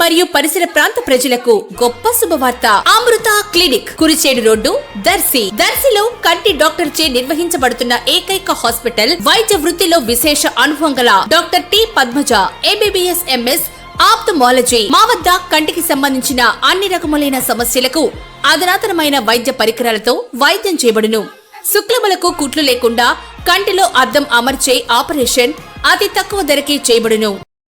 మరియు పరిసర ప్రాంత ప్రజలకు గొప్ప శుభవార్త. అమృత క్లినిక్, కురిచేడు రోడ్డు, దర్శిలో కంటి డాక్టర్ చే నిర్వహించబడుతున్న ఏకైక హాస్పిటల్. వైద్య వృత్తిలో విశేష అనుభవం గల doctor T Padmaja, MBBS MS ophthalmology. మా వద్ద కంటికి సంబంధించిన అన్ని రకములైన సమస్యలకు అధునాతనమైన వైద్య పరికరాలతో వైద్యం చేయబడును. శుక్లములకు కుట్లు లేకుండా కంటిలో అద్దం అమర్చే ఆపరేషన్ అతి తక్కువ ధరకే చేయబడును.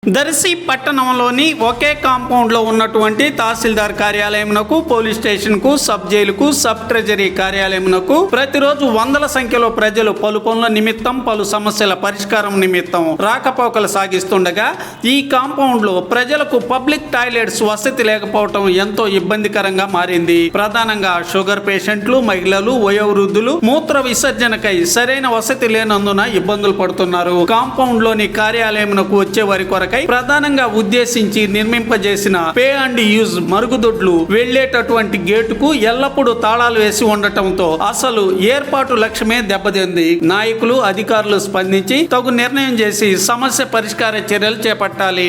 దర్శి పట్టణంలోని ఒకే కాంపౌండ్లో ఉన్నటువంటి తహసీల్దార్ కార్యాలయమునకు, పోలీస్ స్టేషన్కు, సబ్ జైలుకు, సబ్ ట్రెజరీ కార్యాలయమునకు ప్రతిరోజు వందల సంఖ్యలో ప్రజలు పలు పనుల నిమిత్తం, పలు సమస్యల పరిష్కారం నిమిత్తం రాకపోకలు సాగిస్తుండగా ఈ కాంపౌండ్లో ప్రజలకు పబ్లిక్ టాయిలెట్స్ వసతి లేకపోవటం ఎంతో ఇబ్బందికరంగా మారింది. ప్రధానంగా షుగర్ పేషెంట్లు, మహిళలు, వయోవృద్ధులు మూత్ర విసర్జనకై సరైన వసతి లేనందున ఇబ్బందులు పడుతున్నారు. కాంపౌండ్లోని కార్యాలయమునకు వచ్చే వారి కొరకు ప్రధానంగా ఉద్దేశించి నిర్మింపజేసిన పే అండ్ యూజ్ మరుగుదొడ్లు వెళ్లేటటువంటి గేటుకు ఎల్లప్పుడూ తాళాలు వేసి ఉండటంతో అసలు ఏర్పాటు లక్ష్యమే దెబ్బతింది. నాయకులు, అధికారులు స్పందించి తగు నిర్ణయం చేసి సమస్య పరిష్కార చర్యలు చేపట్టాలి.